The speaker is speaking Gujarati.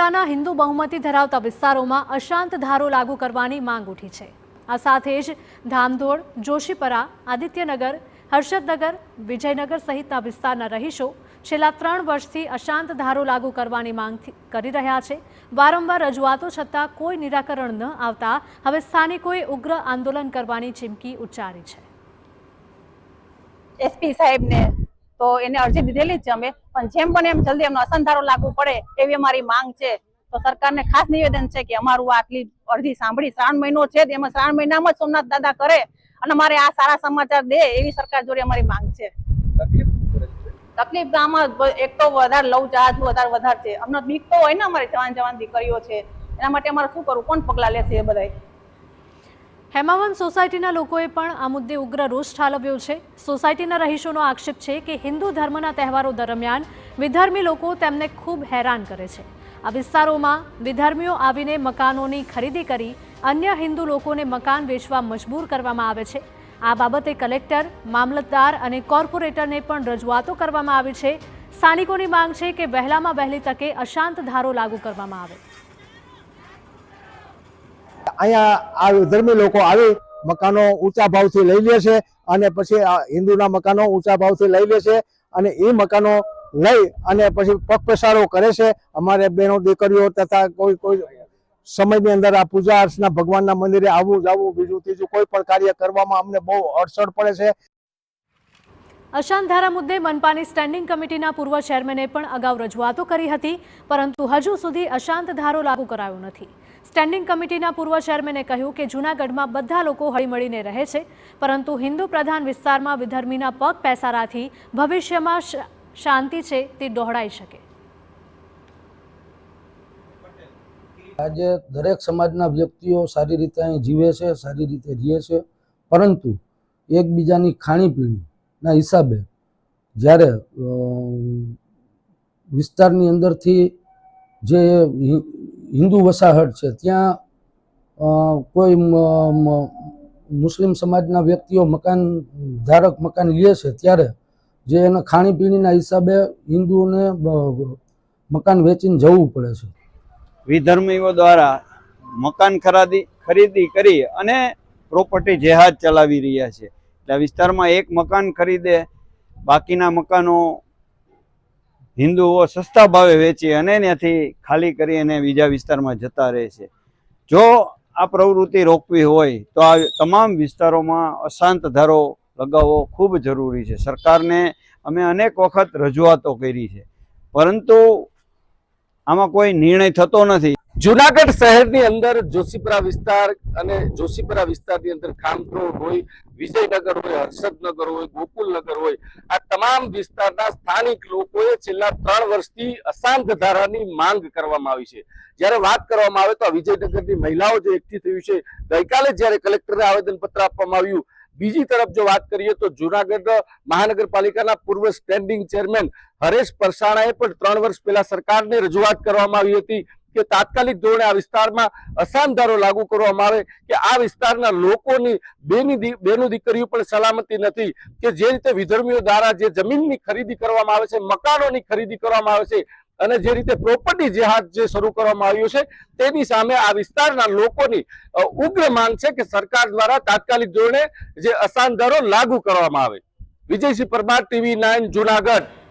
જિલ્લાના હિન્દુ બહુમતી ધરાવતા વિસ્તારોમાં અશાંત ધારો લાગુ કરવાની માંગ ઉઠી છે। આ સાથે જ ધામધોડ, જોશીપરા, આદિત્યનગર, હર્ષદનગર, વિજયનગર સહિતના વિસ્તારના રહીશો છેલ્લા 3 વર્ષથી અશાંત ધારો લાગુ કરવાની માંગ કરી રહ્યા છે। વારંવાર રજૂઆતો છતાં કોઈ નિરાકરણ ન આવતા હવે સ્થાનિકોએ ઉગ્ર આંદોલન કરવાની ચીમકી ઉચ્ચારી છે। એસપી સાહેબને તો એને અરજી દીધેલી જ છે અમે, પણ જેમ પણ એમ જલ્દી એમનો અશાંત ધારો લાગુ પડે એવી અમારી માંગ છે। તો સરકારને ખાસ નિવેદન છે કે અમારું આટલી અરજી સાંભળી, શ્રાવણ મહિનો છે એમાં શ્રાવણ મહિનામાં જ સોમનાથ દાદા કરે અને અમારે આ સારા સમાચાર દે એવી સરકાર જોડે અમારી માંગ છે। તકલીફ આમાં એક તો વધારે લવ જહાજનું વધારે છે, અમને બીક તો હોય ને, અમારી જવાન દીકરીઓ છે, એના માટે અમારે શું કરવું, કોણ પગલાં લેશે એ બધા। હેમાવન સોસાયટીના લોકોએ પણ આ મુદ્દે ઉગ્ર રોષ ઠાલવ્યો છે। સોસાયટીના રહીશોનો આક્ષેપ છે કે હિન્દુ ધર્મના તહેવારો દરમિયાન વિધર્મી લોકો તેમને ખૂબ હેરાન કરે છે। આ વિસ્તારોમાં વિધર્મીઓ આવીને મકાનોની ખરીદી કરી અન્ય હિન્દુ લોકોને મકાન વેચવા મજબૂર કરવામાં આવે છે। આ બાબતે કલેક્ટર, મામલતદાર અને કોર્પોરેટરને પણ રજૂઆતો કરવામાં આવી છે। સ્થાનિકોની માંગ છે કે વહેલામાં વહેલી તકે અશાંત ધારો લાગુ કરવામાં આવે। અહીંયા આ ધર્મી લોકો આવી મકાનો ઊંચા ભાવથી લઈ લે છે અને પછી હિન્દુના મકાનો ઊંચા ભાવથી લઈ લે છે અને એ મકાનો લઈ અને પછી પગપેસારો કરે છે। અમારે બહેનો દીકરીઓ તથા કોઈ સમયની અંદર આ પૂજા અર્ચના ભગવાનના મંદિરે આવવું જવું, બીજું ત્રીજું કોઈ પણ કાર્ય કરવામાં અમને બહુ અડચણ પડે છે। અશાંત ધારા મુદ્દે મનપાની સ્ટેન્ડિંગ કમિટીના પૂર્વ ચેરમેને પણ અગાઉ રજૂઆતો કરી હતી, પરંતુ હજુ સુધી અશાંત ધારો લાગુ કરાયો નથી। સ્ટેન્ડિંગ કમિટીના પૂર્વ ચેરમેને કહ્યું કે જૂનાગઢમાં બધા લોકો હળીમળીને રહે છે, પરંતુ હિન્દુ પ્રધાન વિસ્તારમાં વિધર્મીના પગ પેસારાથી ભવિષ્યમાં શાંતિ છે તે દોહડાઈ શકે। આજે દરેક સમાજના વ્યક્તિઓ સારી રીતે અહીં જીવે છે, સારી રીતે રહે છે, પરંતુ એકબીજાની ખાણીપીણીના હિસાબે જ્યારે વિસ્તારની અંદરથી જે હિન્દુ વસાહત છે ત્યાં કોઈ મુસ્લિમ સમાજના વ્યક્તિઓ મકાન ધારક મકાન લે છે ત્યારે જે એના ખાણીપીણીના હિસાબે હિન્દુઓને મકાન વેચીને જવું પડે છે। વિધર્મીઓ દ્વારા મકાન ખરીદી કરી અને પ્રોપર્ટી જેહાદ ચલાવી રહ્યા છે। એટલે વિસ્તારમાં એક મકાન ખરીદે, બાકીના મકાનો હિન્દુઓ સસ્તા ભાવે વેચી અને ત્યાંથી ખાલી કરી અને બીજા વિસ્તારમાં જતા રહે છે। જો આ પ્રવૃત્તિ રોકવી હોય તો આ તમામ વિસ્તારોમાં અશાંત ધારો લગાવવો ખૂબ જરૂરી છે। સરકારને અમે અનેક વખત રજૂઆતો કરી છે, પરંતુ આમાં કોઈ નિર્ણય થતો નથી। જૂનાગઢ શહેરની અંદર જોશીપરા વિસ્તાર અને જોશીપરા વિસ્તારની અંદર ખામરોડ હોય, વિજયનગર હોય, હર્ષદનગર હોય, ગોકુલનગર હોય, આ તમામ વિસ્તારના સ્થાનિક લોકોએ છેલ્લા 3 વર્ષથી અશાંત ધારાની માંગ કરવામાં આવી છે। જ્યારે વાત કરવામાં આવે તો આ વિજયનગરની મહિલાઓ જે એકઠી થયું છે, ગઈકાલે જ્યારે કલેક્ટરને આવેદનપત્ર આપવામાં આવ્યું। બીજી તરફ જો વાત કરીએ તો જૂનાગઢ મહાનગરપાલિકાના પૂર્વ સ્ટેન્ડિંગ ચેરમેન હરેશ પરસાણાએ પણ 3 વર્ષ પહેલા સરકારને રજૂઆત કરવામાં આવી હતી કે તાત્કાલિક ધોરણે આ વિસ્તારમાં અશાંત ધારો લાગુ કરવામાં આવે કે આ વિસ્તારના લોકોની બેનો દીકરીઓ પણ સલામતી નથી, કે જે રીતે વિધર્મીઓ દ્વારા જે જમીનની ખરીદી કરવામાં આવે છે, મકાનોની ખરીદી કરવામાં આવે છે અને જે રીતે પ્રોપર્ટી જેહાદ જે શરૂ કરવામાં આવ્યું છે તેની સામે આ વિસ્તારના લોકોની ઉગ્ર માંગ છે કે સરકાર દ્વારા તાત્કાલિક ધોરણે જે અશાંત ધારો લાગુ કરવામાં આવે। વિજયસિંહ પરમાર, TV9 જૂનાગઢ।